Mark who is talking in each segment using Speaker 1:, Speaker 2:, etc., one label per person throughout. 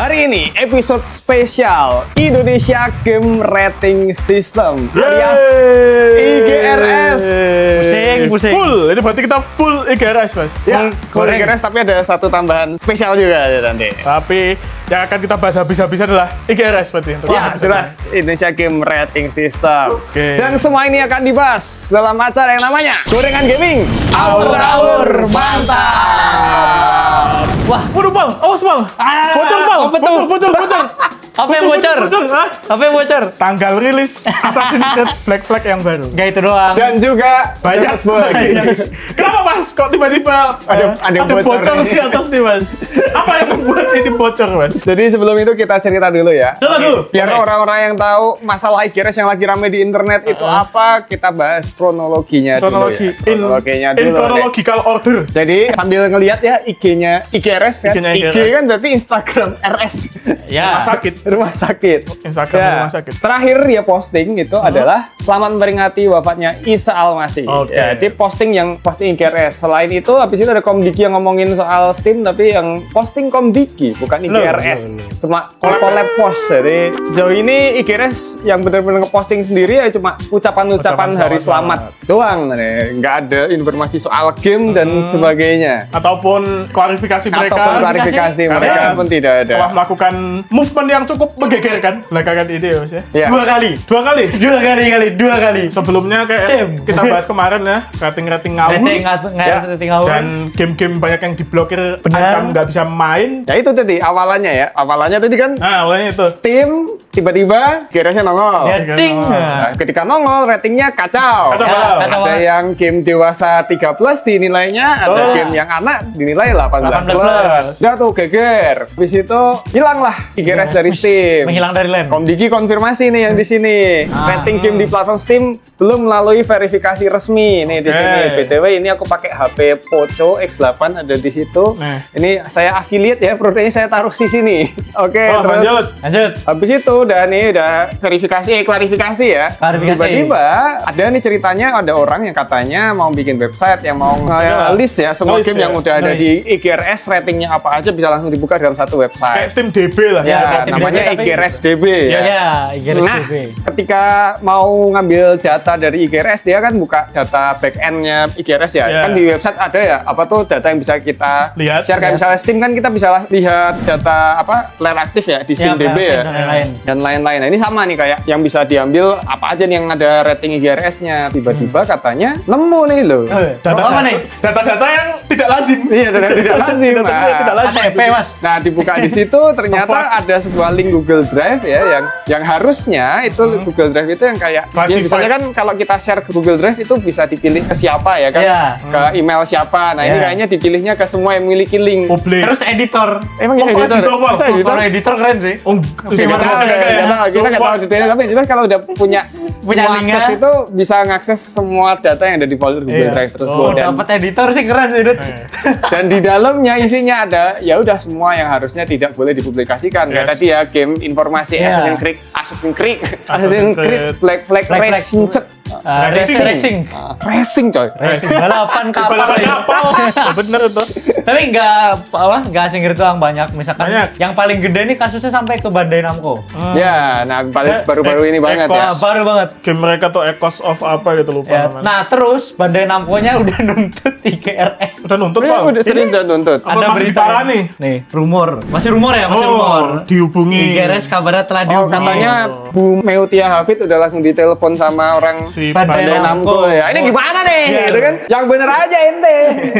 Speaker 1: Hari ini episode spesial Indonesia Game Rating System alias IGRS.
Speaker 2: Pusing. Full, ini berarti kita full IGRS, Mas.
Speaker 1: Ya, full IGRS tapi ada satu tambahan spesial juga ya nanti.
Speaker 2: Tapi yang akan kita bahas habis-habisan adalah IGRS berarti.
Speaker 1: Ya, jelas Indonesia Game Rating System.
Speaker 2: Oke.
Speaker 1: Dan semua ini akan dibahas dalam acara yang namanya Gorengan Gaming Aur-Aur Mantap.
Speaker 3: Wah,
Speaker 2: Waduh, Bang. Awas, Bang. Bocor, Bang.
Speaker 3: apa tuh?
Speaker 2: Bocor.
Speaker 3: Apa yang bocor?
Speaker 2: Hah?
Speaker 3: Apa yang bocor?
Speaker 2: Tanggal rilis Assassin's Creed Black Flag yang baru.
Speaker 3: Gak itu doang.
Speaker 1: Dan juga
Speaker 2: Banyak. Kenapa, Mas? Kok tiba-tiba
Speaker 1: Ada yang bocor
Speaker 2: bocor
Speaker 1: nih.
Speaker 2: di atas nih, Mas? Apa yang membuat ini bocor, Mas?
Speaker 1: Jadi sebelum itu kita cerita dulu ya.
Speaker 3: Coba dulu.
Speaker 1: Biar orang-orang yang tahu masalah IGRS yang lagi rame di internet itu apa, kita bahas kronologinya
Speaker 2: Kronologi.
Speaker 1: dulu ya. Kronologinya
Speaker 2: In
Speaker 1: dulu. deh.
Speaker 2: chronological order.
Speaker 1: Jadi sambil ngelihat ya IG-nya IGRS kan.
Speaker 2: IG-nya
Speaker 1: IG
Speaker 2: IGRS.
Speaker 1: kan berarti Instagram RS.
Speaker 3: Ya.
Speaker 2: Rumah sakit.
Speaker 1: Rumah sakit.
Speaker 2: Instagram
Speaker 1: Ya.
Speaker 2: rumah sakit.
Speaker 1: Terakhir dia posting itu adalah selamat memperingati wafatnya Isa Al-Masih.
Speaker 2: Oke.
Speaker 1: Ya, dia posting IGRS. Selain itu habis itu ada Komdiki yang ngomongin soal Steam tapi yang posting Komdiki bukan IGRS.
Speaker 2: loh.
Speaker 1: Cuma collab post. Jadi sejauh ini IGRS yang benar-benar ngeposting sendiri ya cuma ucapan-ucapan
Speaker 2: Ucapan
Speaker 1: hari selamat doang. Nggak ada informasi soal game dan sebagainya.
Speaker 2: Ataupun klarifikasi mereka.
Speaker 1: Ataupun klarifikasi
Speaker 2: Karena
Speaker 1: mereka pun tidak ada.
Speaker 2: telah melakukan movement yang cukup menggegerkan belakangan ini ya, Mas ya.
Speaker 1: Iya.
Speaker 3: Dua kali. Dua kali.
Speaker 2: Sebelumnya kayak
Speaker 3: Cem.
Speaker 2: kita bahas kemarin ya, rating-rating ngawur
Speaker 3: Rating ngawur.
Speaker 2: dan game-game banyak yang diblokir
Speaker 3: Benar.
Speaker 2: ancam nggak bisa main.
Speaker 1: Ya itu tadi awalannya ya. Awalannya tadi kan
Speaker 2: Nah, awalnya itu.
Speaker 1: Steam tiba-tiba IGRS-nya nongol.
Speaker 3: Rating.
Speaker 1: Nah, ketika nongol ratingnya kacau.
Speaker 2: Kacau.
Speaker 3: Ya, kacau
Speaker 1: Ada
Speaker 3: banget.
Speaker 1: yang game dewasa 3+ dinilainya, ada
Speaker 2: Oh.
Speaker 1: game yang anak dinilai 18+.
Speaker 3: 18+.
Speaker 1: Udah tuh geger. Habis itu hilanglah IGRS dari Steam.
Speaker 3: Menghilang dari land.
Speaker 1: Komdiki konfirmasi nih yang di sini. Rating game di platform Steam belum melalui verifikasi resmi nih di sini. BTW ini aku pakai HP Poco X8 ada di situ.
Speaker 2: Nah.
Speaker 1: Ini saya affiliate ya, produknya saya taruh di sini. Oke,
Speaker 2: Oh,
Speaker 1: terus
Speaker 3: Lanjut.
Speaker 1: habis itu udah klarifikasi ya.
Speaker 3: Klarifikasi.
Speaker 1: Tiba-tiba ada nih ceritanya ada orang yang katanya mau bikin website yang mau list ya semua
Speaker 2: Nge-list
Speaker 1: game
Speaker 2: ya.
Speaker 1: yang udah ada di IGRS ratingnya apa aja bisa langsung dibuka dalam satu
Speaker 2: Kayak
Speaker 1: website.
Speaker 2: Steam DB lah.
Speaker 1: Ya,
Speaker 3: Steam
Speaker 1: namanya
Speaker 3: DB, tapi-
Speaker 1: IGRS DB ya.
Speaker 3: Ya, IGRS
Speaker 1: Nah,
Speaker 3: DB.
Speaker 1: ketika mau ngambil data dari IGRS, dia kan buka data back-end-nya IGRS ya.
Speaker 2: Ya.
Speaker 1: Kan di website ada ya, apa tuh data yang bisa kita
Speaker 2: Lihat.
Speaker 1: share. Kayak misalnya Steam kan kita bisa lihat data apa player aktif ya di Steam
Speaker 3: Ya,
Speaker 1: DB ya.
Speaker 3: dan lain-lain.
Speaker 1: Dan lain-lain. Nah, ini sama nih kayak yang bisa diambil apa aja nih yang ada rating IGRS-nya. Tiba-tiba katanya nemu nih loh.
Speaker 3: Apa nih?
Speaker 2: Data-data yang tidak lazim.
Speaker 1: Iya, data tidak lazim.
Speaker 2: Data-data yang tidak lazim.
Speaker 3: ATP, Mas.
Speaker 1: Nah, dibuka di situ ternyata ada sebuah link Google Drive ya yang harusnya itu Google Drive itu yang kayak ya,
Speaker 2: Classified.
Speaker 1: misalnya kan kalau kita share ke Google Drive itu bisa dipilih ke siapa ya kan?
Speaker 3: Iya.
Speaker 1: Ke email siapa. Nah, ini
Speaker 3: Iya.
Speaker 1: kayaknya dipilihnya ke semua yang memiliki link.
Speaker 2: Publik.
Speaker 3: Terus editor.
Speaker 1: Emang
Speaker 2: Oh,
Speaker 1: editor?
Speaker 2: editor, Bang.
Speaker 1: Masa editor?
Speaker 3: Kalau editor keren sih.
Speaker 2: Oh,
Speaker 1: Kita
Speaker 2: gimana
Speaker 1: nggak
Speaker 2: maksudnya kayak
Speaker 1: tahu, kita nggak tahu detailnya, tapi yang jelas kalau udah punya semua
Speaker 3: linknya.
Speaker 1: akses itu bisa ngakses semua data yang ada di folder Google
Speaker 2: Iya.
Speaker 1: Drive tersebut.
Speaker 3: Oh,
Speaker 1: dan,
Speaker 3: dapat editor sih keren sih, Dut.
Speaker 1: dan di dalamnya isinya ada ya udah semua yang harusnya tidak boleh dipublikasikan. Kayak
Speaker 2: Yes.
Speaker 1: tadi ya game informasi
Speaker 3: Iya.
Speaker 1: Assassin's Creed,
Speaker 2: Creed.
Speaker 1: Black Flag
Speaker 3: Black Flag.
Speaker 1: Racing.
Speaker 3: Racing.
Speaker 1: Racing coy.
Speaker 3: Racing. Balapan kapal.
Speaker 2: Balapan kapal. Bener itu.
Speaker 3: Tapi nggak asing gitu doang, banyak. Misalkan
Speaker 2: Banyak.
Speaker 3: yang paling gede nih kasusnya sampai ke Bandai Namco.
Speaker 1: Ya, nah baru-baru ini banget ya.
Speaker 3: Baru banget.
Speaker 2: Game mereka tuh Echoes of apa gitu lupa
Speaker 3: Ya.
Speaker 2: namanya.
Speaker 3: Nah terus Bandai Namco-nya udah nuntut IGRS.
Speaker 2: Udah nuntut,
Speaker 1: Ya,
Speaker 2: Bang.
Speaker 1: udah serius udah tuntut.
Speaker 2: Apa masih diparani?
Speaker 3: Nih, rumor. Masih rumor ya, masih rumor.
Speaker 2: Dihubungi.
Speaker 3: IGRS kabarnya telah
Speaker 1: Oh,
Speaker 3: dihubungi.
Speaker 1: katanya Bu Meutia Hafid udah langsung ditelepon sama orang
Speaker 2: Si
Speaker 3: Bandai
Speaker 1: Bandai Namco ya. Ini gimana nih?
Speaker 2: Iya.
Speaker 1: Gitu kan? Yang bener aja ente.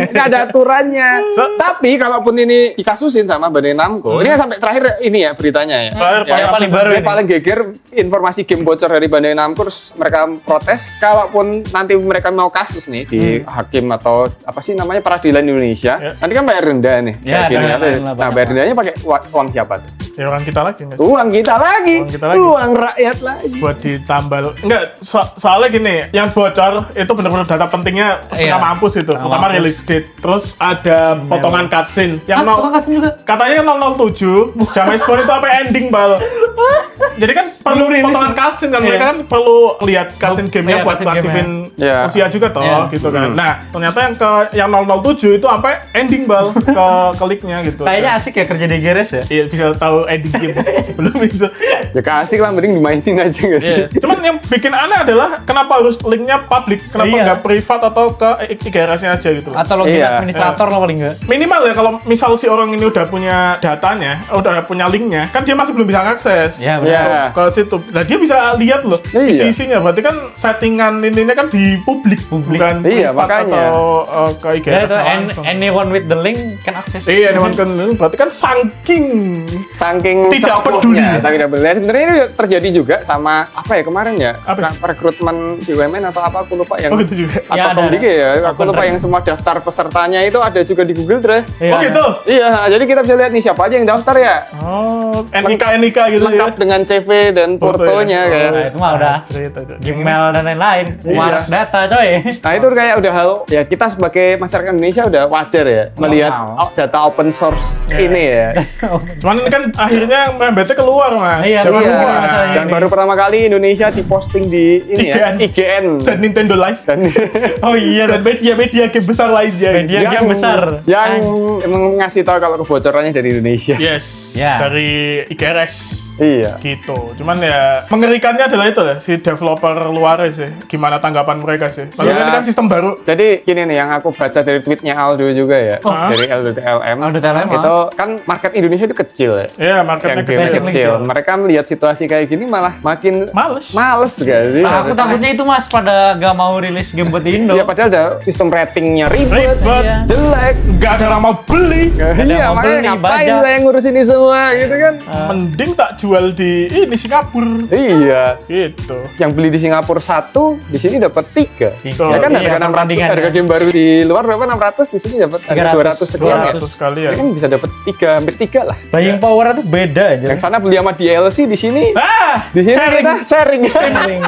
Speaker 1: Ini ada aturannya. Tapi kalaupun ini dikasusin sama Bandai Namco, ini kan sampai terakhir ini ya beritanya ya.
Speaker 2: Terakhir,
Speaker 1: Ya,
Speaker 3: paling baru
Speaker 1: yang
Speaker 3: ini.
Speaker 1: paling geger informasi game bocor dari Bandai Namco terus mereka protes kalaupun nanti mereka mau kasus nih di hakim atau apa sih namanya peradilan Indonesia.
Speaker 2: Ya.
Speaker 1: Nanti kan bayar denda nih.
Speaker 3: Ya,
Speaker 1: kayak gini.
Speaker 3: bayar denda,
Speaker 1: Nah,
Speaker 3: banyak.
Speaker 1: bayar dendanya pakai uang siapa tuh?
Speaker 2: Ya orang kita lagi nggak sih?
Speaker 1: Uang kita lagi.
Speaker 2: Uang kita lagi.
Speaker 1: Uang rakyat lagi.
Speaker 2: Buat ditambal. Enggak, soalnya gini, yang bocor itu benar-benar data pentingnya setengah
Speaker 3: Iya.
Speaker 2: mampus itu.
Speaker 3: Setengah
Speaker 2: Pertama
Speaker 3: mampus.
Speaker 2: release date, terus ada potongan cutscene. Yang
Speaker 3: Ah, potong cutscene juga?
Speaker 2: Katanya 007, Jamai Spawn itu apa ending, Bal. Jadi kan perlu potongan cutscene kan, mereka
Speaker 3: Iya.
Speaker 2: kan perlu lihat cutscene gamenya
Speaker 3: Iya,
Speaker 2: buat
Speaker 3: cutscene
Speaker 2: klasifin
Speaker 1: Iya.
Speaker 2: usia juga toh,
Speaker 3: Iya.
Speaker 2: gitu kan. Nah, ternyata yang 007 itu sampai ending, Bal, ke kliknya gitu.
Speaker 3: Kayaknya asik ya kerja di IGRS ya.
Speaker 2: Iya, bisa tahu tutorial editing game sebelum itu.
Speaker 1: Ya kasih lah, mending dimainin aja nggak sih?
Speaker 3: Iya.
Speaker 2: Cuman yang bikin aneh adalah kenapa harus linknya public, kenapa
Speaker 3: Iya.
Speaker 2: nggak privat atau ke IGRS-nya aja gitu loh.
Speaker 3: Atau login
Speaker 1: Iya.
Speaker 3: administrator lah paling enggak.
Speaker 2: Minimal ya kalau misal si orang ini udah punya datanya, udah punya linknya, kan dia masih belum bisa akses
Speaker 3: Iya,
Speaker 1: benar.
Speaker 2: ke situ. Nah dia bisa lihat loh
Speaker 1: Iya.
Speaker 2: isi-isinya. Berarti kan settingan ininya kan di publik, bukan
Speaker 1: Iya,
Speaker 2: privat
Speaker 1: makanya.
Speaker 2: atau ke
Speaker 3: Ya
Speaker 2: IGRS
Speaker 3: itu
Speaker 2: langsung.
Speaker 3: anyone with the link can access.
Speaker 2: Iya, anyone can berarti kan saking
Speaker 1: Saking
Speaker 2: Tidak
Speaker 1: cerobohnya,
Speaker 2: peduli.
Speaker 1: saking tidak peduli. Sebenarnya ini terjadi juga sama apa ya kemarin ya?
Speaker 2: Apa?
Speaker 1: Rekrutmen BUMN atau apa aku lupa yang
Speaker 2: oh gitu juga.
Speaker 1: atau
Speaker 3: Ya, ada.
Speaker 1: Komdike ya, aku
Speaker 3: Open
Speaker 1: lupa
Speaker 3: Drive.
Speaker 1: yang semua daftar pesertanya itu ada juga di Google Drive.
Speaker 3: Iya,
Speaker 2: Oh gitu.
Speaker 1: Iya, jadi kita bisa lihat nih siapa aja yang daftar ya.
Speaker 2: Oh, NIK gitu
Speaker 1: Lengkap
Speaker 2: ya.
Speaker 1: dengan CV dan
Speaker 2: Foto
Speaker 1: fotonya
Speaker 2: ya.
Speaker 1: kan.
Speaker 3: Nah, itu mah udah
Speaker 2: Cerita tuh.
Speaker 3: Gmail dan lain-lain.
Speaker 1: Iya.
Speaker 3: Mark data coy.
Speaker 1: Nah itu kayak udah hal ya, kita sebagai masyarakat Indonesia udah wajar ya melihat data open source ini ya.
Speaker 2: Cuman ini kan akhirnya MBT keluar mas.
Speaker 3: Iya,
Speaker 2: Dari
Speaker 3: keluar.
Speaker 2: luar.
Speaker 3: masalahnya
Speaker 1: Dan
Speaker 3: ini.
Speaker 1: baru pertama kali Indonesia diposting di ini ya, IGN.
Speaker 2: Dan Nintendo Live.
Speaker 1: Dan
Speaker 3: Oh iya,
Speaker 2: Dan media-media game besar lainnya.
Speaker 3: Media game besar.
Speaker 1: yang emang ngasih tahu kalau kebocorannya dari Indonesia.
Speaker 2: Yes.
Speaker 3: Ya.
Speaker 2: Dari IGRS.
Speaker 1: Iya.
Speaker 2: Gitu. Cuman ya mengerikannya adalah itu lah si developer luar sih. Gimana tanggapan mereka sih? Lalu
Speaker 1: Ya.
Speaker 2: ini kan sistem baru.
Speaker 1: Jadi gini nih yang aku baca dari tweetnya Aldo juga ya,
Speaker 2: Oh.
Speaker 1: dari Aldo.TLM.
Speaker 3: Aldo.TLM,
Speaker 1: itu kan market Indonesia itu kecil ya.
Speaker 2: Ya, marketnya
Speaker 1: Yang game
Speaker 2: kecil.
Speaker 1: kecil. Mereka melihat situasi kayak gini malah makin
Speaker 2: Males.
Speaker 1: gak sih?
Speaker 3: Nah, aku takutnya itu mas pada gak mau rilis game buat Indo.
Speaker 1: Ya padahal ada sistem ratingnya ribet,
Speaker 2: Ribet.
Speaker 3: Iya.
Speaker 1: jelek.
Speaker 2: Nggak ada yang mau beli.
Speaker 3: ada yang
Speaker 1: Iya,
Speaker 3: mau
Speaker 1: makanya
Speaker 3: beli,
Speaker 1: ngapain
Speaker 3: bajak.
Speaker 1: saya ngurus ini semua gitu kan?
Speaker 2: Mending tak jual di ini Singapura.
Speaker 1: Iya.
Speaker 2: Gitu.
Speaker 1: Yang beli di Singapura 1, di sini dapat 3.
Speaker 3: Tiga.
Speaker 1: Ya kan
Speaker 3: Iya,
Speaker 1: harga 600,
Speaker 3: perbandingannya.
Speaker 1: harga game baru di luar berapa 600, di sini dapat harga 200 sekian ya.
Speaker 2: 200 sekali ya.
Speaker 1: Ya kan bisa dapat 3, hampir 3 lah.
Speaker 3: Buying power itu beda aja.
Speaker 1: Yang sana beli sama DLC, di sini
Speaker 2: Ah,
Speaker 1: di sini
Speaker 2: sharing.
Speaker 1: kita sharing.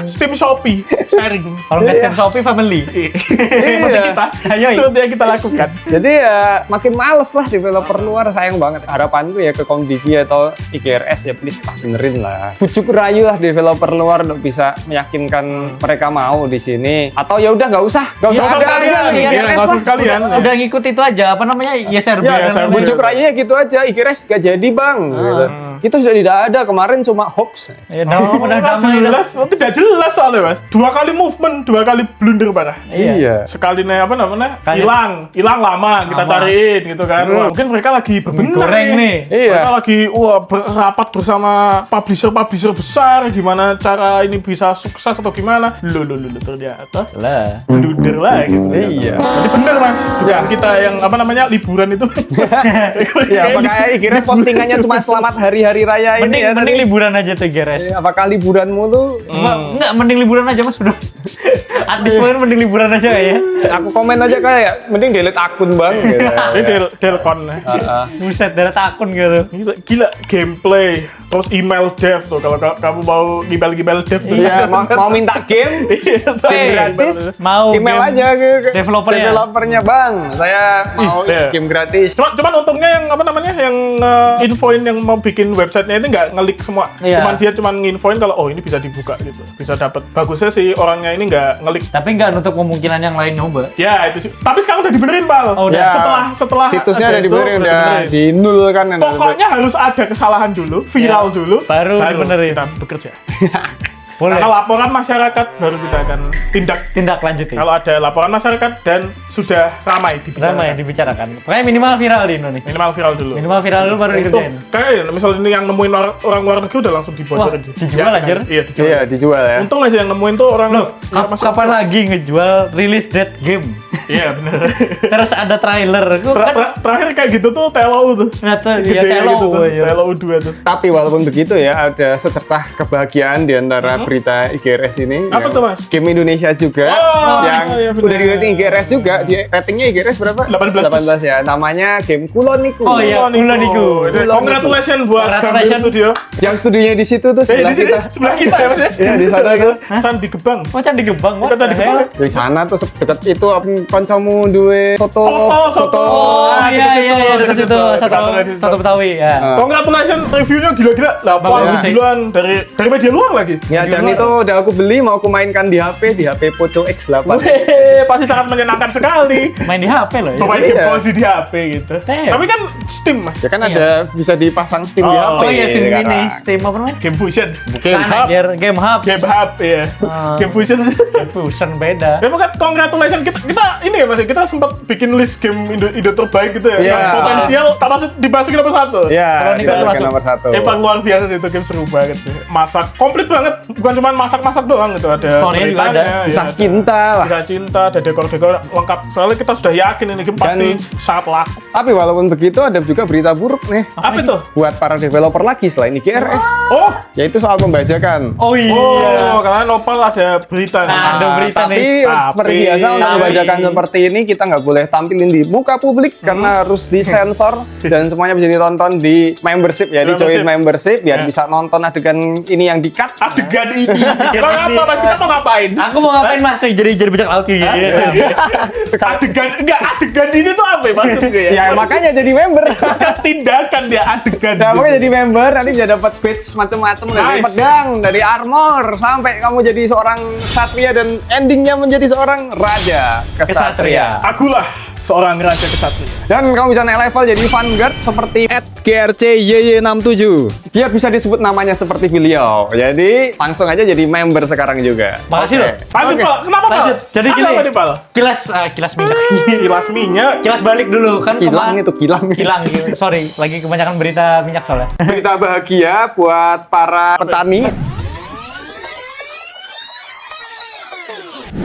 Speaker 2: Steam Shopee sharing.
Speaker 3: Kalau nggak
Speaker 1: Iya.
Speaker 3: Steam Shopee family.
Speaker 2: Seperti kita.
Speaker 3: Ayo.
Speaker 2: Seperti yang kita lakukan.
Speaker 1: Jadi ya makin males lah developer luar, sayang banget. Harapanku ya ke Komdigi atau IGRS ya please lah benerin lah. Bujuk rayu lah developer luar untuk bisa meyakinkan mereka mau di sini. Atau ya udah nggak usah
Speaker 2: Nggak usah
Speaker 1: ada
Speaker 2: sekalian.
Speaker 1: aja
Speaker 2: Iya,
Speaker 1: IGRS
Speaker 2: nggak usah
Speaker 1: lah.
Speaker 2: sekalian.
Speaker 3: Udah ngikut itu aja apa namanya? YSRB.
Speaker 1: Ya,
Speaker 3: dan lain-lain.
Speaker 1: bujuk rayunya gitu aja. IGRS gak jadi bang. Gitu. Itu sudah tidak ada, kemarin cuma hoax.
Speaker 3: Ya dong, udah
Speaker 2: Nggak
Speaker 3: damai dah.
Speaker 2: jelas, tidak jelas soalnya mas. 2 kali movement, 2 kali blunder parah.
Speaker 3: Iya.
Speaker 2: Sekali apa namanya
Speaker 3: Kali-
Speaker 2: hilang lama kita
Speaker 3: Lama.
Speaker 2: cariin gitu kan. Wah, mungkin mereka lagi bebenah
Speaker 3: Goreng nih.
Speaker 1: Iya.
Speaker 2: Mereka lagi rapat bersama publisher besar gimana cara ini bisa sukses atau gimana. Loh, ternyata
Speaker 3: Lah.
Speaker 2: blunder lah gitu.
Speaker 1: Iya.
Speaker 2: Berarti bener mas. Bukan kita yang apa namanya liburan itu.
Speaker 1: Ya, apakah IGRS postingannya cuma selamat hari-hari raya ini
Speaker 3: Mending,
Speaker 1: ya?
Speaker 3: mending liburan aja tuh Geres.
Speaker 1: Apakah liburanmu tuh?
Speaker 3: Enggak, mending liburan aja mas udah. At this point mending liburan aja ya.
Speaker 1: Aku komen aja kayak mending delete akun bang. Gitu.
Speaker 2: Ini Delcon.
Speaker 3: Buset dari akun gitu.
Speaker 2: Gila gameplay terus email dev tuh kalau kamu mau email dev tuh.
Speaker 1: Iya, mau minta game, game gratis,
Speaker 3: Mau
Speaker 1: email
Speaker 3: game
Speaker 1: aja ke
Speaker 3: developernya.
Speaker 1: developernya bang. Saya mau
Speaker 2: iya.
Speaker 1: game gratis.
Speaker 2: Cuman untungnya yang apa namanya yang infoin yang mau bikin websitenya ini nggak ngelik semua.
Speaker 3: Iya.
Speaker 2: Cuman dia cuman nginfoin kalau oh ini bisa dibuka gitu, bisa dapat. Bagusnya sih orangnya ini nggak ngelik.
Speaker 3: Tapi nggak nutup kemungkinan yang lain nyoba.
Speaker 2: Ya itu sih. Tapi sekarang udah dibenerin pal.
Speaker 3: Oh, udah.
Speaker 1: Ya,
Speaker 2: Setelah
Speaker 1: situsnya
Speaker 2: ada
Speaker 1: udah
Speaker 2: itu,
Speaker 1: dibenerin, udah
Speaker 2: dibenerin.
Speaker 1: di nul kan.
Speaker 2: Pokoknya harus ada kesalahan dulu, viral dulu,
Speaker 3: Baru dibenerin.
Speaker 2: kita bekerja.
Speaker 3: Boleh.
Speaker 2: Karena laporan masyarakat baru kita akan
Speaker 3: Tindak lanjutin.
Speaker 2: Kalau ada laporan masyarakat dan sudah ramai dibicarakan.
Speaker 3: Ramai dibicarakan. Pokoknya minimal viral di Indonesia.
Speaker 2: Minimal viral dulu.
Speaker 3: Minimal viral dulu baru
Speaker 2: Untuk
Speaker 3: dikerjain.
Speaker 2: kayak misalnya ini yang nemuin orang luar negeri udah langsung dibocorin
Speaker 3: Wah,
Speaker 2: sih.
Speaker 3: dijual,
Speaker 2: Ya,
Speaker 3: anjir.
Speaker 2: Iya, dijual.
Speaker 1: Iya, dijual ya.
Speaker 2: Untung aja yang nemuin tuh orang
Speaker 3: Loh,
Speaker 2: ya, masuk-
Speaker 3: kapan lagi ngejual release date game?
Speaker 2: Iya, benar.
Speaker 3: Terus ada trailer. Gua kan
Speaker 2: Terakhir kayak gitu tuh TLO tuh.
Speaker 3: nah, tuh, ya
Speaker 2: Gede
Speaker 3: telo
Speaker 2: gitu tuh,
Speaker 3: ya.
Speaker 2: TLO 2 tuh.
Speaker 1: Tapi walaupun begitu ya, ada secercah kebahagiaan di antara berita IGRS ini.
Speaker 2: Apa
Speaker 1: yang
Speaker 2: tuh, Mas?
Speaker 1: Game Indonesia juga,
Speaker 2: Oh,
Speaker 1: yang
Speaker 2: iya, benar.
Speaker 1: udah di rating IGRS juga. Ratingnya IGRS berapa?
Speaker 2: 18.
Speaker 1: ya. Namanya game Kuloniku.
Speaker 3: Oh, iya. Kuloniku.
Speaker 2: Congratulations buat Gambling
Speaker 3: Congratulations.
Speaker 2: Studio.
Speaker 1: Yang studionya di situ tuh sebelah
Speaker 2: di sini,
Speaker 1: kita.
Speaker 2: sebelah kita ya Mas ya?
Speaker 1: Iya, di sana tuh.
Speaker 2: Candi Gebang.
Speaker 3: Oh, Candi Gebang.
Speaker 2: Kita Candi Gebang.
Speaker 1: Di sana tuh dekat itu kancamu duwe soto.
Speaker 2: Soto.
Speaker 3: Iya, terus itu satu Betawi ya.
Speaker 2: Congratulations, reviewnya gila-gila.
Speaker 3: Bagus sih.
Speaker 2: 8 dari media luar lagi.
Speaker 1: Ya, dan itu udah aku beli, mau aku mainkan di HP Poco X8.
Speaker 2: Wih, pasti sangat menyenangkan sekali.
Speaker 3: Main di HP loh ya.
Speaker 2: Main
Speaker 1: Iya.
Speaker 2: game posisi di HP gitu. Tapi kan Steam, Mas.
Speaker 1: Ya kan
Speaker 3: Iya.
Speaker 1: ada bisa dipasang Steam di HP.
Speaker 3: Oh iya, Steam
Speaker 1: sekarang.
Speaker 3: ini, Steam apa namanya?
Speaker 2: Game Fusion.
Speaker 1: Game
Speaker 3: Kan,
Speaker 1: Hub.
Speaker 3: anjir, Game Hub.
Speaker 2: Game Hub ya. Game Fusion.
Speaker 3: Fusion beda.
Speaker 2: Ya bukan, congratulations kita ini ya Mas, kita sempat bikin list game Indo terbaik gitu ya.
Speaker 1: Iya.
Speaker 2: Yang potensial termasuk dimasukin nomor 1.
Speaker 1: Ya,
Speaker 3: Kalau ini
Speaker 1: itu
Speaker 3: kan masuk.
Speaker 1: nomor 1.
Speaker 2: Emang luar biasa sih itu game, seru banget sih. Masak komplit banget, bukan cuma masak-masak doang gitu, ada
Speaker 3: Story-nya juga
Speaker 2: ceritanya,
Speaker 3: ada.
Speaker 1: Kisah
Speaker 2: ada
Speaker 1: cinta lah.
Speaker 2: kisah cinta, ada dekor-dekor lengkap. Soalnya kita sudah yakin ini game pasti sangat laku.
Speaker 1: Tapi walaupun begitu ada juga berita buruk nih
Speaker 2: Apa itu?
Speaker 1: buat para developer lagi selain IGRS,
Speaker 2: Oh,
Speaker 1: yaitu soal pembajakan.
Speaker 3: Oh iya.
Speaker 2: oh, karena Nopal ada berita.
Speaker 3: Nah, ada berita
Speaker 1: tapi
Speaker 3: nih.
Speaker 1: seperti biasa untuk pembajakan seperti ini kita nggak boleh tampilin di muka publik karena harus disensor dan semuanya bisa ditonton di membership ya, di join membership biar bisa nonton adegan ini yang di-cut.
Speaker 2: Adegan ini. Kita apa Mas? Kita mau ngapain?
Speaker 3: Aku mau ngapain Mas? Jadi bajak laut gitu.
Speaker 2: Adegan ini tuh apa ya maksudnya ya?
Speaker 1: Ya makanya jadi member.
Speaker 2: Tindakan dia adegan.
Speaker 1: Nah, makanya jadi member nanti bisa dapat badge macam-macam dari
Speaker 2: Nice.
Speaker 1: pedang, dari armor sampai kamu jadi seorang ksatria dan endingnya menjadi seorang raja ksatria.
Speaker 2: Akulah seorang raja kesatria.
Speaker 1: Dan kamu bisa naik level jadi vanguard seperti @grcyy67. Biar bisa disebut namanya seperti beliau. Jadi langsung aja jadi member sekarang juga.
Speaker 3: Makasih loh.
Speaker 2: Lanjut,
Speaker 1: Oke.
Speaker 2: Pal. Kenapa, Pal?
Speaker 3: Lanjut. Jadi
Speaker 2: Ada
Speaker 3: gini.
Speaker 2: apa nih, Pal?
Speaker 3: Kilas minyak.
Speaker 2: Kilas minyak.
Speaker 3: Kilas balik dulu kan.
Speaker 1: Kilang itu kilang.
Speaker 3: Kilang. Sorry, lagi kebanyakan berita minyak soalnya.
Speaker 1: Berita bahagia buat para petani.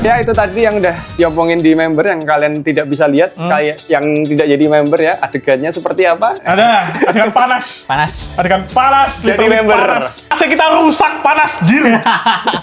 Speaker 1: Ya itu tadi yang udah diomongin di member yang kalian tidak bisa lihat, kayak yang tidak jadi member ya, adegannya seperti apa?
Speaker 2: Ada adegan panas.
Speaker 3: Panas.
Speaker 2: Adegan panas.
Speaker 1: Jadi
Speaker 2: literally
Speaker 1: member.
Speaker 2: Panas. AC kita rusak panas, jir.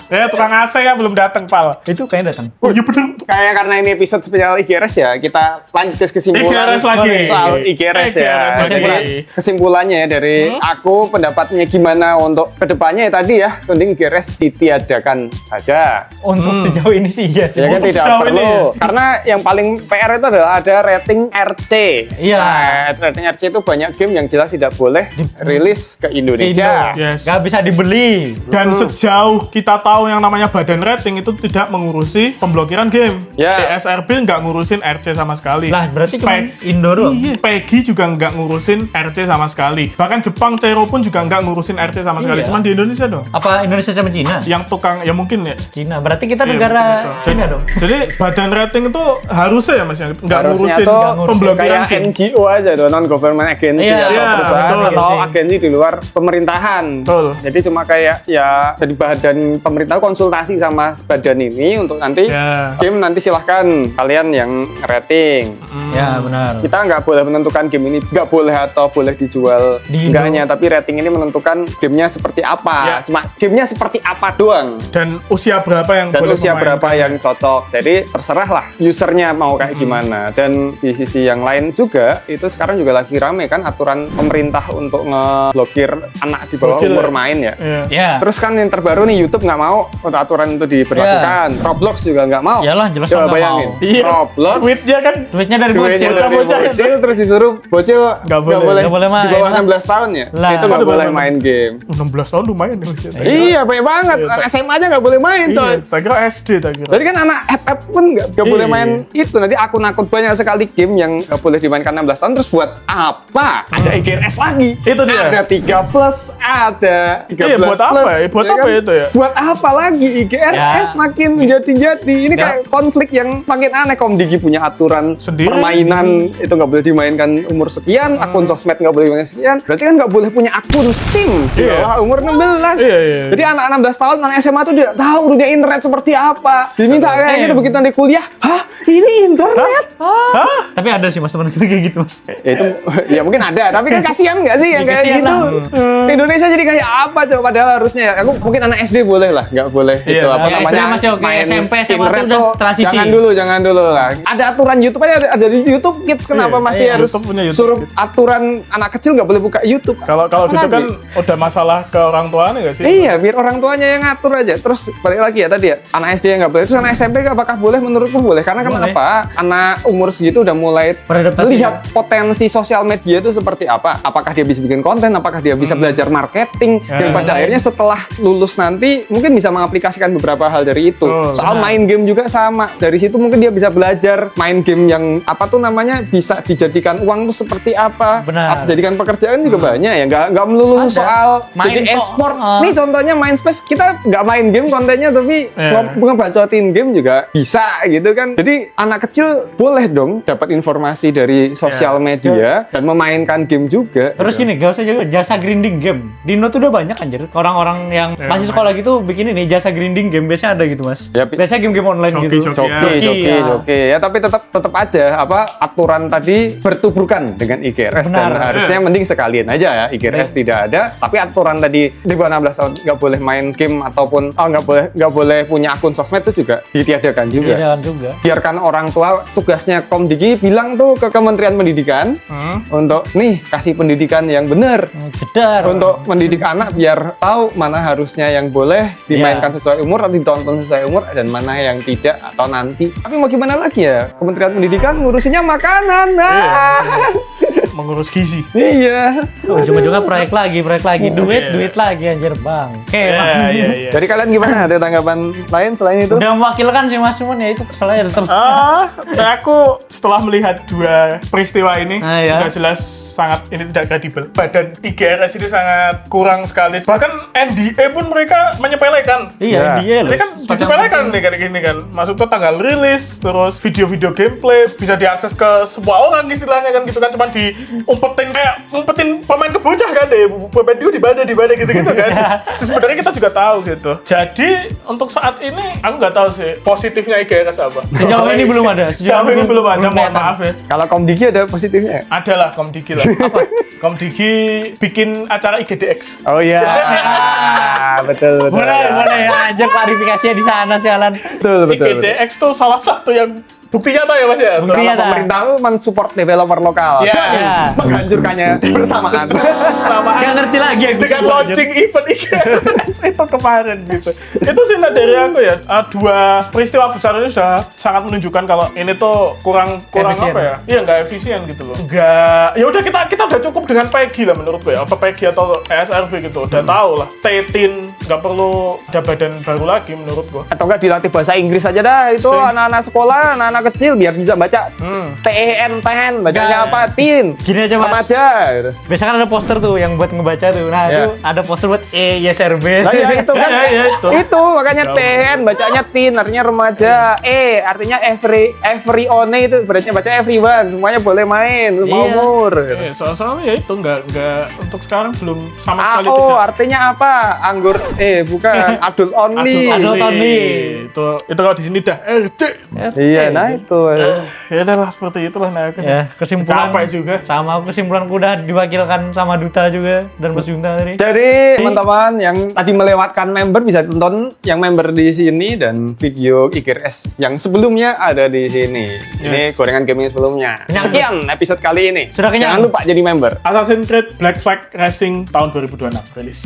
Speaker 2: Ya, tukang AC ya belum datang, Pal.
Speaker 3: Itu kayaknya datang.
Speaker 2: Oh iya bener.
Speaker 1: Kayak karena ini episode spesial IGRS ya, kita lanjut ke kesimpulan
Speaker 2: IGRS lagi.
Speaker 1: soal IGRS ya.
Speaker 2: IGRS
Speaker 1: Jadi
Speaker 2: lagi.
Speaker 1: kesimpulannya ya dari aku pendapatnya gimana untuk kedepannya ya tadi ya, mending IGRS ditiadakan saja.
Speaker 3: Untuk sejauh ini sih iya sih.
Speaker 1: Ya kan
Speaker 2: Untuk
Speaker 1: tidak
Speaker 2: sejauh
Speaker 1: perlu.
Speaker 2: ini ya.
Speaker 1: Karena yang paling PR itu adalah ada rating RC.
Speaker 3: Iya.
Speaker 1: Nah, rating RC itu banyak game yang jelas tidak boleh rilis ke Indonesia.
Speaker 2: Yes.
Speaker 3: Gak bisa dibeli.
Speaker 2: Dan sejauh kita tahu yang namanya badan rating itu tidak mengurusi pemblokiran game.
Speaker 1: Ya.
Speaker 2: PSRB nggak ngurusin RC sama sekali.
Speaker 3: Lah berarti cuma
Speaker 2: Pe-
Speaker 3: Indo doang.
Speaker 2: Iya, PEGI juga nggak ngurusin RC sama sekali. Bahkan Jepang, Cero pun juga nggak ngurusin RC sama sekali.
Speaker 3: Iya.
Speaker 2: Cuman di Indonesia dong.
Speaker 3: Apa Indonesia sama Cina?
Speaker 2: Yang tukang, ya mungkin ya.
Speaker 3: Cina. Berarti kita
Speaker 2: Iya,
Speaker 3: negara
Speaker 2: mungkin itu.
Speaker 3: Cina dong.
Speaker 2: Jadi badan rating itu harusnya ya Mas, yang nggak
Speaker 1: Harusnya
Speaker 2: ngurusin
Speaker 1: tuh
Speaker 2: pemblokiran
Speaker 1: kayak
Speaker 2: game.
Speaker 1: NGO aja tuh, non government agency
Speaker 3: Iya,
Speaker 1: atau
Speaker 2: iya,
Speaker 1: perusahaan
Speaker 2: betul.
Speaker 1: atau
Speaker 3: Agency.
Speaker 1: agensi di luar pemerintahan.
Speaker 2: Betul.
Speaker 1: Jadi cuma kayak ya jadi badan pemerintah konsultasi sama badan ini untuk nanti
Speaker 2: Ya.
Speaker 1: game nanti silahkan kalian yang rating.
Speaker 3: Ya benar.
Speaker 1: Kita nggak boleh menentukan game ini nggak boleh atau boleh dijual
Speaker 3: Di Indo.
Speaker 1: enggaknya, tapi rating ini menentukan gamenya seperti apa.
Speaker 2: Ya.
Speaker 1: Cuma gamenya seperti apa doang.
Speaker 2: Dan usia berapa yang
Speaker 1: Dan
Speaker 2: boleh
Speaker 1: usia
Speaker 2: memainkan.
Speaker 1: berapa yang cocok. Jadi terserah lah usernya mau kayak gimana. Dan di sisi yang lain juga itu sekarang juga lagi rame kan aturan pemerintah untuk ngeblokir anak di bawah
Speaker 2: Bocil
Speaker 1: umur
Speaker 2: ya?
Speaker 1: main ya.
Speaker 2: Iya.
Speaker 3: Ya.
Speaker 1: Terus kan yang terbaru nih YouTube nggak mau untuk aturan itu diberlakukan. Roblox juga nggak mau.
Speaker 3: Iyalah, jelas
Speaker 1: Coba
Speaker 3: nggak
Speaker 1: bayangin.
Speaker 3: mau.
Speaker 2: Iya.
Speaker 1: Roblox
Speaker 2: Duitnya kan
Speaker 3: Duitnya dari
Speaker 1: duitnya
Speaker 3: bocil.
Speaker 1: dari
Speaker 2: bocah itu.
Speaker 1: bocil terus disuruh bocil
Speaker 2: Nggak boleh.
Speaker 3: Nggak boleh main
Speaker 1: di bawah
Speaker 3: lah.
Speaker 1: 16 tahun ya.
Speaker 3: Lah.
Speaker 1: Itu nggak
Speaker 2: Nggak
Speaker 1: boleh
Speaker 2: boleh
Speaker 1: main game.
Speaker 2: 16 tahun lumayan ya usia.
Speaker 1: Iya banyak banget.
Speaker 2: Iya,
Speaker 1: SMA aja nggak boleh main coy.
Speaker 2: Iya, tak kira SD tak kira.
Speaker 1: Jadi kan anak FF pun nggak boleh
Speaker 2: Iya.
Speaker 1: main itu. Nanti akun-akun banyak sekali game yang nggak boleh dimainkan 16 tahun. Terus buat apa? Ada IGRS lagi.
Speaker 2: Itu dia.
Speaker 1: Ada 3 plus, ada 13
Speaker 2: Iya, buat apa
Speaker 1: plus.
Speaker 2: ya? Buat apa
Speaker 1: kan?
Speaker 2: itu ya?
Speaker 1: Buat apa lagi? IGRS
Speaker 3: Ya.
Speaker 1: makin jadi-jadi. Ini
Speaker 2: Ya.
Speaker 1: kayak konflik yang makin aneh. Komdigi punya aturan
Speaker 2: Sendiri.
Speaker 1: permainan itu nggak boleh dimainkan umur sekian, akun sosmed nggak boleh dimainkan sekian. Berarti kan nggak boleh punya akun Steam di
Speaker 2: Iya.
Speaker 1: bawah umur 16.
Speaker 2: Iya, iya.
Speaker 1: Jadi anak 16 tahun, anak SMA tuh tidak tahu dunia internet seperti apa. Diminta kayak gitu begitu nanti kuliah, hah ini internet?
Speaker 2: Hah?
Speaker 3: Tapi ada sih mas teman kayak gitu mas.
Speaker 1: Ya itu ya mungkin ada, tapi kan kasihan nggak sih yang
Speaker 3: Ya,
Speaker 1: kayak
Speaker 3: kasihan
Speaker 1: gitu?
Speaker 3: lah.
Speaker 1: Indonesia jadi kayak apa coba padahal harusnya ya. Aku mungkin anak SD boleh lah, nggak boleh
Speaker 2: Iya,
Speaker 1: itu apa
Speaker 3: ya,
Speaker 1: namanya
Speaker 3: SD masih oke, SMP, SMA
Speaker 1: internet
Speaker 3: tuh udah
Speaker 1: tuh
Speaker 3: transisi.
Speaker 1: jangan dulu lah. Ada aturan YouTube aja ada di YouTube Kids kenapa
Speaker 2: Iya,
Speaker 1: masih
Speaker 2: iya,
Speaker 1: harus
Speaker 2: YouTube punya YouTube
Speaker 1: suruh
Speaker 2: Kids.
Speaker 1: aturan anak kecil nggak boleh buka YouTube.
Speaker 2: Kalau gitu kan udah masalah ke orang tuanya nggak sih?
Speaker 1: Iya, biar orang tuanya yang ngatur aja. Terus balik lagi ya tadi ya, anak SD yang nggak boleh. Terus anak SMP apakah boleh? Menurutku boleh. Karena
Speaker 3: Boleh.
Speaker 1: kenapa? Anak umur segitu udah mulai
Speaker 3: Beradaptasi.
Speaker 1: melihat potensi sosial media itu seperti apa. Apakah dia bisa bikin konten? Apakah dia bisa belajar marketing? Dan pada akhirnya setelah lulus nanti mungkin bisa mengaplikasikan beberapa hal dari itu. Soal main game juga sama. Dari situ mungkin dia bisa belajar main game yang apa tuh namanya bisa dijadikan uang tuh seperti apa.
Speaker 3: Benar.
Speaker 1: Atau jadikan pekerjaan juga banyak ya. Nggak melulu
Speaker 3: Ada.
Speaker 1: soal
Speaker 3: Main
Speaker 1: jadi
Speaker 3: kok.
Speaker 1: e-sport.
Speaker 3: Ah.
Speaker 1: Nih contohnya main space kita nggak main game kontennya tapi ngebacotin game juga bisa gitu kan. Jadi anak kecil boleh dong dapat informasi dari sosial media dan memainkan game juga.
Speaker 3: Terus gini, gak usah juga jasa grinding game. Di Indo tuh udah banyak anjir. Orang-orang yang masih sekolah gitu bikin ini jasa grinding game biasanya ada gitu, Mas.
Speaker 1: Ya,
Speaker 3: Biasanya game-game online gitu.
Speaker 1: Joki ya tapi tetap aja apa aturan tadi bertuburkan dengan IGRS dan
Speaker 3: Benar.
Speaker 1: harusnya mending sekalian aja ya IGRS tidak ada tapi aturan tadi di bawah 16 tahun nggak boleh main game ataupun nggak boleh punya akun sosmed itu juga ditiadakan juga.
Speaker 3: Jangan juga.
Speaker 1: Biarkan orang tua tugasnya Komdiki bilang tuh ke Kementerian Pendidikan untuk nih kasih pendidikan yang benar
Speaker 3: Jedar.
Speaker 1: untuk mendidik anak biar tahu mana harusnya yang boleh dimainkan sesuai umur atau ditonton sesuai umur dan mana yang tidak atau nanti. Tapi mau gimana lagi ya? Kementerian Pendidikan ngurusinnya makanan.
Speaker 2: Mengurus gizi.
Speaker 1: Iya.
Speaker 3: Ujung-ujungnya proyek lagi, duit lagi anjir, Bang. Oke, Bang.
Speaker 2: Iya.
Speaker 1: Jadi kalian gimana? Ada tanggapan lain selain itu?
Speaker 3: Udah mewakilkan sih Mas, cuman ya itu kesel aja tetep.
Speaker 2: Aku setelah melihat dua peristiwa ini
Speaker 3: Ya.
Speaker 2: sudah jelas sangat ini tidak kredibel. Badan IGRS ini sangat kurang sekali. Bahkan NDA pun mereka menyepelekan.
Speaker 3: Iya,
Speaker 1: Ya.
Speaker 3: dia loh.
Speaker 2: Ini kan disepelekan nih kayak gini kan. Masuk ke tanggal rilis, terus video-video gameplay bisa diakses ke semua orang istilahnya kan gitu kan. Cuma diumpetin kayak umpetin pemain kebocah kan deh. Pemain itu di mana gitu kan. Terus sebenarnya kita juga tahu gitu. Jadi untuk saat ini aku nggak tahu sih positifnya IGRS apa.
Speaker 3: Sejauh ini belum ada.
Speaker 2: Sejauh ini belum ada. Mohon
Speaker 3: kelihatan.
Speaker 2: maaf ya.
Speaker 1: Kalau Komdiki ada positifnya?
Speaker 2: Adalah Komdiki lah. Apa? Komdiki bikin acara IGDX.
Speaker 1: Oh iya. betul.
Speaker 3: Boleh ya, aja klarifikasinya di sana sih Alan.
Speaker 1: Betul.
Speaker 2: IGDX tuh salah satu yang bukti nyata ya Mas ya.
Speaker 3: Bukti
Speaker 1: Kalau
Speaker 3: nyata.
Speaker 1: pemerintah itu mensupport developer lokal
Speaker 2: Iya.
Speaker 1: dan
Speaker 3: Iya.
Speaker 1: menghancurkannya bersamaan.
Speaker 3: Gak ngerti lagi yang
Speaker 2: dengan launching event IGRS itu kemarin gitu. Itu sih dari aku ya. Dua peristiwa besar ini sudah sangat menunjukkan kalau ini tuh kurang
Speaker 3: Efisien.
Speaker 2: apa ya? Iya nggak efisien gitu loh. Nggak. Ya udah kita udah cukup dengan PEGI lah menurutku ya. Apa PEGI atau ESRB gitu. Udah tahu lah. Tetin nggak perlu ada badan baru lagi menurutku.
Speaker 1: Atau enggak dilatih bahasa Inggris aja dah itu anak-anak sekolah, anak-anak kecil biar bisa baca TEN, bacanya
Speaker 3: Nggak.
Speaker 1: apa? Tin.
Speaker 3: Gini aja, Mas.
Speaker 1: Remaja gitu.
Speaker 3: Biasanya kan ada poster tuh yang buat ngebaca tuh. Nah,
Speaker 1: Ya.
Speaker 3: itu ada poster buat YSRB.
Speaker 1: Nah, ya itu kan.
Speaker 2: Ya, itu.
Speaker 1: Itu makanya TEN bacanya tin artinya remaja. Artinya everyone itu berarti baca everyone, semuanya boleh main, semua
Speaker 3: Iya.
Speaker 1: umur.
Speaker 2: Soalnya ya itu nggak untuk sekarang belum sama sekali
Speaker 1: AO
Speaker 2: tidak.
Speaker 1: artinya apa? Anggur bukan adult only.
Speaker 3: Adult only.
Speaker 2: Itu kalau di sini dah
Speaker 1: Iya, nah itu.
Speaker 2: ya udahlah seperti itulah nah aku
Speaker 3: Ya, kesimpulan
Speaker 2: capek juga.
Speaker 3: sama kesimpulanku udah diwakilkan sama Duta juga dan Mas Junta tadi.
Speaker 1: Jadi teman-teman yang tadi melewatkan member bisa tonton yang member di sini dan video IGRS yang sebelumnya ada di sini. Ini gorengan gaming sebelumnya.
Speaker 3: Kenyang.
Speaker 1: Sekian episode kali ini.
Speaker 3: Sudah kenyang.
Speaker 1: Jangan lupa jadi member.
Speaker 2: Assassin's Creed Black Flag Racing tahun 2026 rilis.